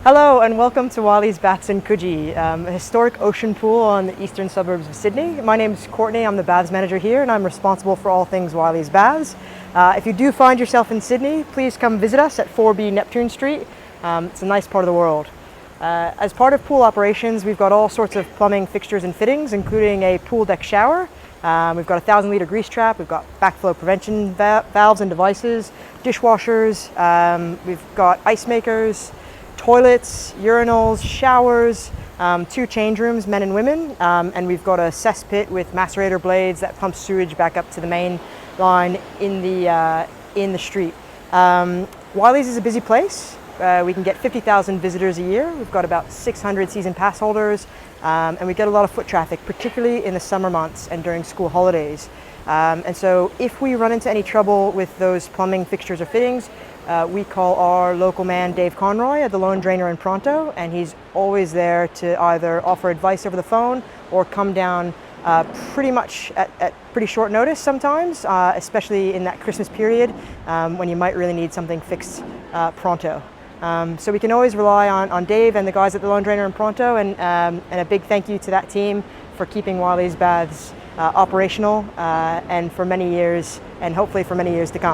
Hello and welcome to Wylie's Baths in Coogee, a historic ocean pool on the eastern suburbs of Sydney. My name is Courtney, I'm the baths manager here and I'm responsible for all things Wylie's Baths. If you do find yourself in Sydney, please come visit us at 4B Neptune Street. It's a nice part of the world. As part of pool operations, we've got all sorts of plumbing fixtures and fittings, including a pool deck shower. We've got a 1,000-litre grease trap, we've got backflow prevention valves and devices, dishwashers, we've got ice makers, toilets, urinals, showers, 2 change rooms, men and women, and we've got a cesspit with macerator blades that pumps sewage back up to the main line in the street. Wylie's is a busy place. We can get 50,000 visitors a year. We've got about 600 season pass holders, and we get a lot of foot traffic, particularly in the summer months and during school holidays. And so if we run into any trouble with those plumbing fixtures or fittings, we call our local man Dave Conroy at the Lone Drainer in Pronto, and he's always there to either offer advice over the phone or come down pretty much at pretty short notice sometimes, especially in that Christmas period when you might really need something fixed pronto. So we can always rely on Dave and the guys at the Lone Drainer in Pronto, and a big thank you to that team for keeping Wylie's Baths operational and for many years, and hopefully for many years to come.